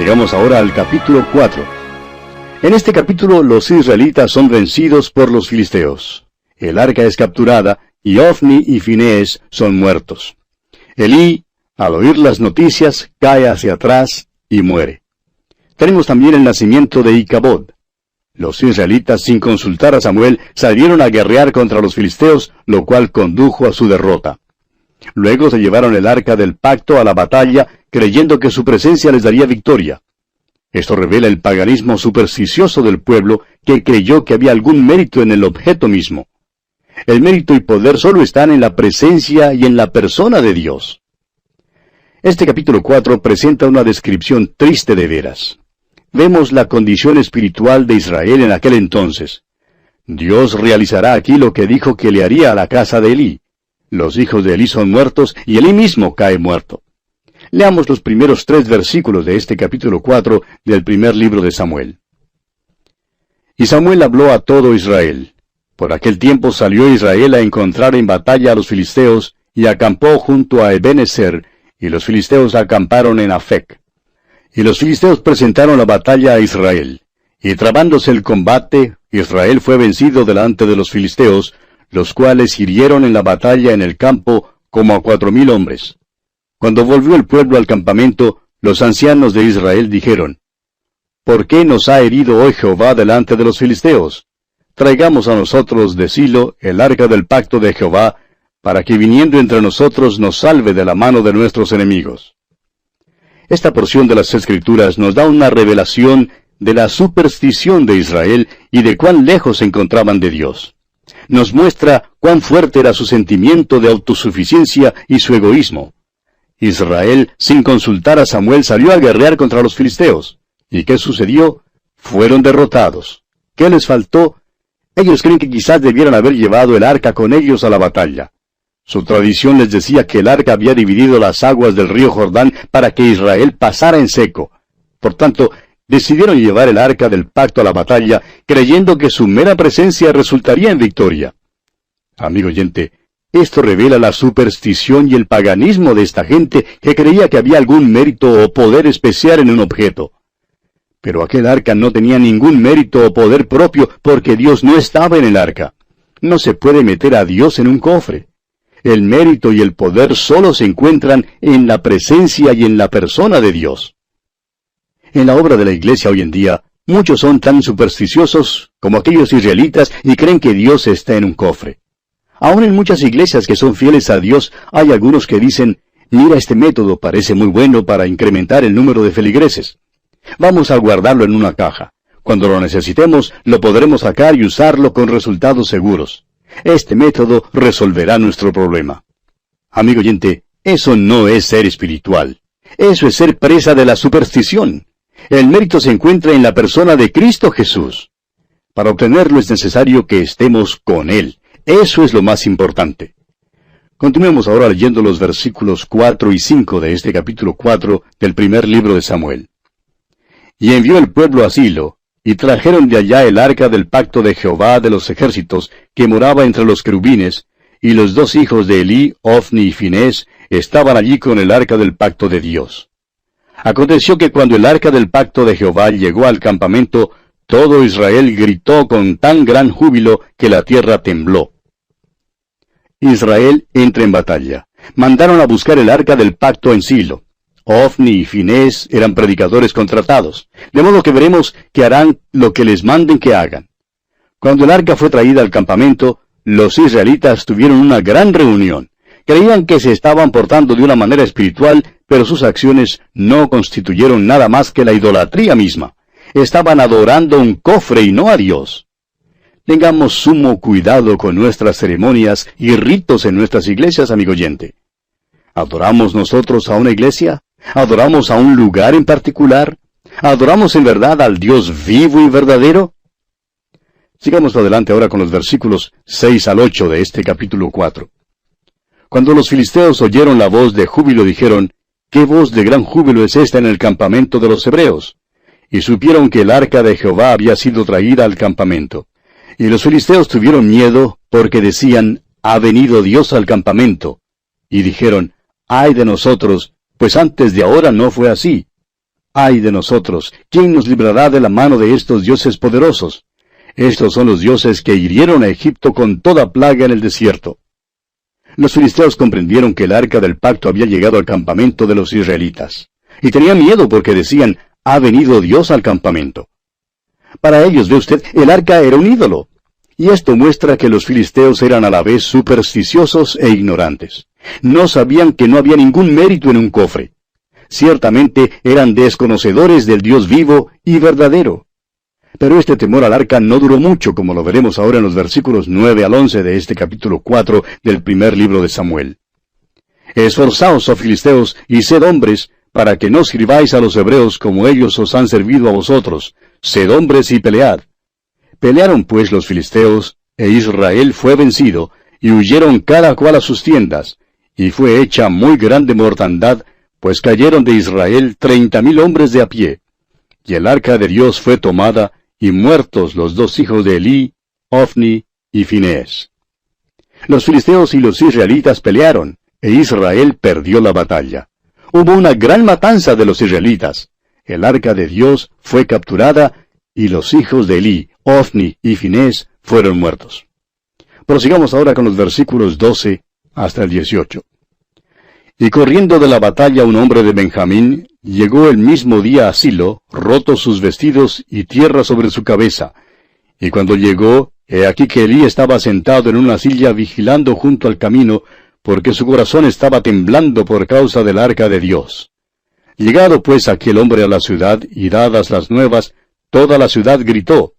Llegamos ahora al capítulo 4. En este capítulo los israelitas son vencidos por los filisteos. El arca es capturada y Ofni y Finehés son muertos. Elí, al oír las noticias, cae hacia atrás y muere. Tenemos también el nacimiento de Icabod. Los israelitas, sin consultar a Samuel, salieron a guerrear contra los filisteos, lo cual condujo a su derrota. Luego se llevaron el arca del pacto a la batalla, creyendo que su presencia les daría victoria. Esto revela el paganismo supersticioso del pueblo, que creyó que había algún mérito en el objeto mismo. El mérito y poder solo están en la presencia y en la persona de Dios. Este capítulo 4 presenta una descripción triste de veras. Vemos la condición espiritual de Israel en aquel entonces. Dios realizará aquí lo que dijo que le haría a la casa de Elí. Los hijos de Elí son muertos y Elí mismo cae muerto. Leamos los primeros 3 versículos de este capítulo 4 del primer libro de Samuel. Y Samuel habló a todo Israel. Por aquel tiempo salió Israel a encontrar en batalla a los filisteos, y acampó junto a Ebenezer, y los filisteos acamparon en Afec. Y los filisteos presentaron la batalla a Israel. Y trabándose el combate, Israel fue vencido delante de los filisteos, los cuales hirieron en la batalla en el campo como a 4,000 hombres. Cuando volvió el pueblo al campamento, los ancianos de Israel dijeron: ¿Por qué nos ha herido hoy Jehová delante de los filisteos? Traigamos a nosotros de Silo el arca del pacto de Jehová, para que viniendo entre nosotros nos salve de la mano de nuestros enemigos. Esta porción de las Escrituras nos da una revelación de la superstición de Israel y de cuán lejos se encontraban de Dios. Nos muestra cuán fuerte era su sentimiento de autosuficiencia y su egoísmo. Israel, sin consultar a Samuel, salió a guerrear contra los filisteos. ¿Y qué sucedió? Fueron derrotados. ¿Qué les faltó? Ellos creen que quizás debieran haber llevado el arca con ellos a la batalla. Su tradición les decía que el arca había dividido las aguas del río Jordán para que Israel pasara en seco. Por tanto, decidieron llevar el arca del pacto a la batalla, creyendo que su mera presencia resultaría en victoria. Amigo oyente, esto revela la superstición y el paganismo de esta gente que creía que había algún mérito o poder especial en un objeto. Pero aquel arca no tenía ningún mérito o poder propio porque Dios no estaba en el arca. No se puede meter a Dios en un cofre. El mérito y el poder solo se encuentran en la presencia y en la persona de Dios. En la obra de la iglesia hoy en día, muchos son tan supersticiosos como aquellos israelitas y creen que Dios está en un cofre. Aún en muchas iglesias que son fieles a Dios, hay algunos que dicen: mira, este método parece muy bueno para incrementar el número de feligreses. Vamos a guardarlo en una caja. Cuando lo necesitemos, lo podremos sacar y usarlo con resultados seguros. Este método resolverá nuestro problema. Amigo oyente, eso no es ser espiritual. Eso es ser presa de la superstición. El mérito se encuentra en la persona de Cristo Jesús. Para obtenerlo es necesario que estemos con Él. Eso es lo más importante. Continuemos ahora leyendo los versículos 4 y 5 de este capítulo 4 del primer libro de Samuel. Y envió el pueblo a Silo, y trajeron de allá el arca del pacto de Jehová de los ejércitos, que moraba entre los querubines, y los 2 hijos de Elí, Ofni y Finehés, estaban allí con el arca del pacto de Dios. Aconteció que cuando el arca del pacto de Jehová llegó al campamento, todo Israel gritó con tan gran júbilo que la tierra tembló. Israel entra en batalla. Mandaron a buscar el arca del pacto en Silo. Ofni y Finehés eran predicadores contratados, de modo que veremos que harán lo que les manden que hagan. Cuando el arca fue traída al campamento, los israelitas tuvieron una gran reunión. Creían que se estaban portando de una manera espiritual, pero sus acciones no constituyeron nada más que la idolatría misma. Estaban adorando un cofre y no a Dios. Tengamos sumo cuidado con nuestras ceremonias y ritos en nuestras iglesias, amigo oyente. ¿Adoramos nosotros a una iglesia? ¿Adoramos a un lugar en particular? ¿Adoramos en verdad al Dios vivo y verdadero? Sigamos adelante ahora con los versículos 6 al 8 de este capítulo 4. Cuando los filisteos oyeron la voz de júbilo, dijeron: ¿qué voz de gran júbilo es esta en el campamento de los hebreos? Y supieron que el arca de Jehová había sido traída al campamento. Y los filisteos tuvieron miedo, porque decían: ha venido Dios al campamento. Y dijeron: ay de nosotros, pues antes de ahora no fue así. ¡Ay de nosotros! ¿Quién nos librará de la mano de estos dioses poderosos? Estos son los dioses que hirieron a Egipto con toda plaga en el desierto. Los filisteos comprendieron que el arca del pacto había llegado al campamento de los israelitas. Y tenían miedo porque decían, ha venido Dios al campamento. Para ellos, ve usted, el arca era un ídolo. Y esto muestra que los filisteos eran a la vez supersticiosos e ignorantes. No sabían que no había ningún mérito en un cofre. Ciertamente eran desconocedores del Dios vivo y verdadero. Pero este temor al arca no duró mucho, como lo veremos ahora en los versículos 9 al 11 de este capítulo 4 del primer libro de Samuel. Esforzaos, oh filisteos, y sed hombres, para que no sirváis a los hebreos como ellos os han servido a vosotros. Sed hombres y pelead. Pelearon pues los filisteos, e Israel fue vencido, y huyeron cada cual a sus tiendas, y fue hecha muy grande mortandad, pues cayeron de Israel 30,000 hombres de a pie. Y el arca de Dios fue tomada, y muertos los dos hijos de Elí, Ofni y Finés. Los filisteos y los israelitas pelearon, e Israel perdió la batalla. Hubo una gran matanza de los israelitas. El arca de Dios fue capturada, y los hijos de Elí, Ofni y Finés fueron muertos. Prosigamos ahora con los versículos 12 hasta el 18. Y corriendo de la batalla un hombre de Benjamín, llegó el mismo día a Silo, rotos sus vestidos y tierra sobre su cabeza. Y cuando llegó, he aquí que Elí estaba sentado en una silla vigilando junto al camino, porque su corazón estaba temblando por causa del arca de Dios. Llegado pues aquel hombre a la ciudad, y dadas las nuevas, toda la ciudad gritó.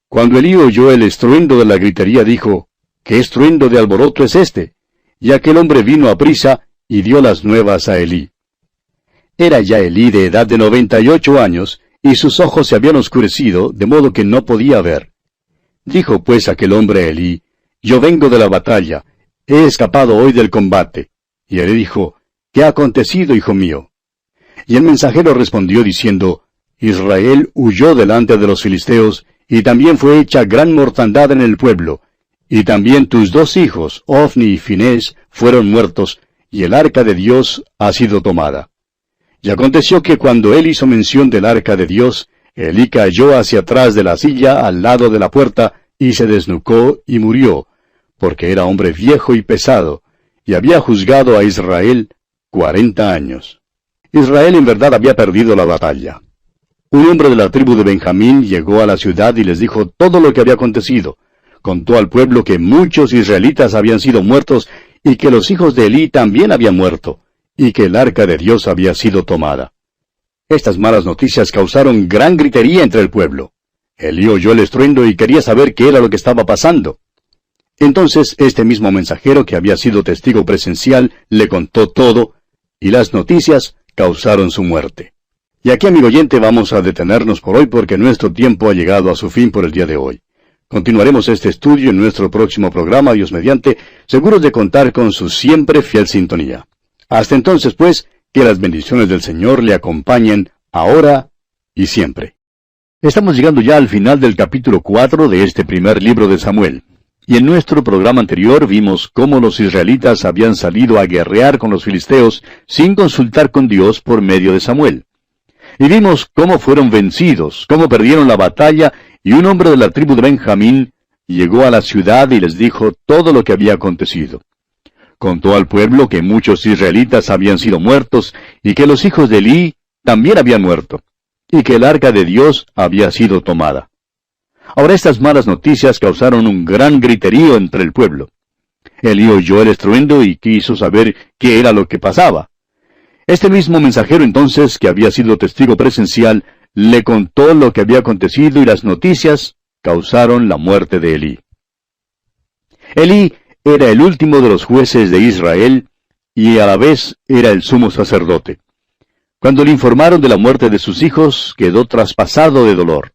Cuando Elí oyó el estruendo de la gritería, dijo, ¿qué estruendo de alboroto es este? Y aquel hombre vino a prisa, y dio las nuevas a Elí. Era ya Elí de edad de 98 años, y sus ojos se habían oscurecido, de modo que no podía ver. Dijo pues aquel hombre a Elí, yo vengo de la batalla, he escapado hoy del combate. Y Elí dijo, ¿qué ha acontecido, hijo mío? Y el mensajero respondió diciendo, Israel huyó delante de los filisteos, y también fue hecha gran mortandad en el pueblo, y también tus dos hijos, Ofni y Finés, fueron muertos, y el arca de Dios ha sido tomada. Y aconteció que cuando él hizo mención del arca de Dios, Elí cayó hacia atrás de la silla al lado de la puerta, y se desnucó y murió, porque era hombre viejo y pesado, y había juzgado a Israel 40 años. Israel en verdad había perdido la batalla. Un hombre de la tribu de Benjamín llegó a la ciudad y les dijo todo lo que había acontecido. Contó al pueblo que muchos israelitas habían sido muertos, y que los hijos de Elí también habían muerto, y que el arca de Dios había sido tomada. Estas malas noticias causaron gran gritería entre el pueblo. Elí oyó el estruendo y quería saber qué era lo que estaba pasando. Entonces este mismo mensajero, que había sido testigo presencial, le contó todo, y las noticias causaron su muerte. Y aquí, amigo oyente, vamos a detenernos por hoy porque nuestro tiempo ha llegado a su fin por el día de hoy. Continuaremos este estudio en nuestro próximo programa, Dios mediante, seguros de contar con su siempre fiel sintonía. Hasta entonces, pues, que las bendiciones del Señor le acompañen ahora y siempre. Estamos llegando ya al final del capítulo 4 de este primer libro de Samuel. Y en nuestro programa anterior vimos cómo los israelitas habían salido a guerrear con los filisteos sin consultar con Dios por medio de Samuel. Y vimos cómo fueron vencidos, cómo perdieron la batalla, y un hombre de la tribu de Benjamín llegó a la ciudad y les dijo todo lo que había acontecido. Contó al pueblo que muchos israelitas habían sido muertos, y que los hijos de Elí también habían muerto, y que el arca de Dios había sido tomada. Ahora estas malas noticias causaron un gran griterío entre el pueblo. Elí oyó el estruendo y quiso saber qué era lo que pasaba. Este mismo mensajero entonces, que había sido testigo presencial, le contó lo que había acontecido y las noticias causaron la muerte de Elí. Elí era el último de los jueces de Israel y a la vez era el sumo sacerdote. Cuando le informaron de la muerte de sus hijos, quedó traspasado de dolor.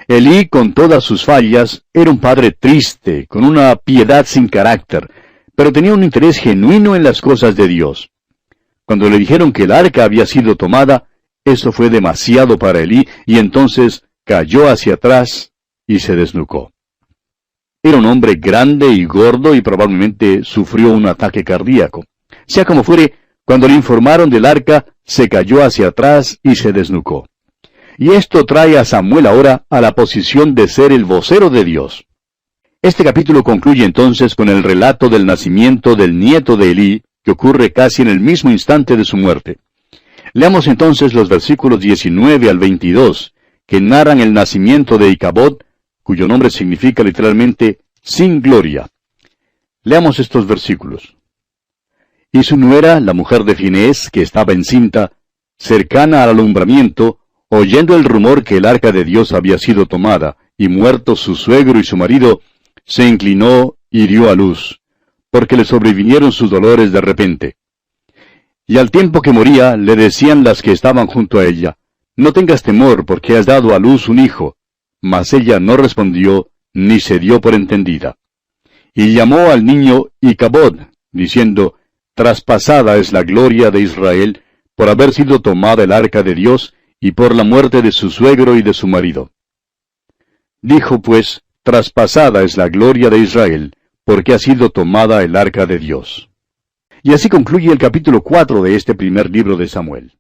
Elí, con todas sus fallas, era un padre triste, con una piedad sin carácter, pero tenía un interés genuino en las cosas de Dios. Cuando le dijeron que el arca había sido tomada, eso fue demasiado para Elí, y entonces cayó hacia atrás y se desnucó. Era un hombre grande y gordo y probablemente sufrió un ataque cardíaco. Sea como fuere, Cuando le informaron del arca, se cayó hacia atrás y se desnucó. Y esto trae a Samuel ahora a la posición de ser el vocero de Dios. Este capítulo concluye entonces con el relato del nacimiento del nieto de Elí, que ocurre casi en el mismo instante de su muerte. Leamos entonces los versículos 19 al 22, que narran el nacimiento de Icabod, cuyo nombre significa literalmente sin gloria. Leamos estos versículos. Y su nuera, la mujer de Finés, que estaba encinta, cercana al alumbramiento, oyendo el rumor que el arca de Dios había sido tomada, y muerto su suegro y su marido, se inclinó y dio a luz, porque le sobrevinieron sus dolores de repente. Y al tiempo que moría, le decían las que estaban junto a ella, no tengas temor, porque has dado a luz un hijo. Mas ella no respondió, ni se dio por entendida. Y llamó al niño Icabod, diciendo, traspasada es la gloria de Israel, por haber sido tomada el arca de Dios, y por la muerte de su suegro y de su marido. Dijo pues, traspasada es la gloria de Israel, porque ha sido tomada el arca de Dios. Y así concluye el capítulo 4 de este primer libro de Samuel.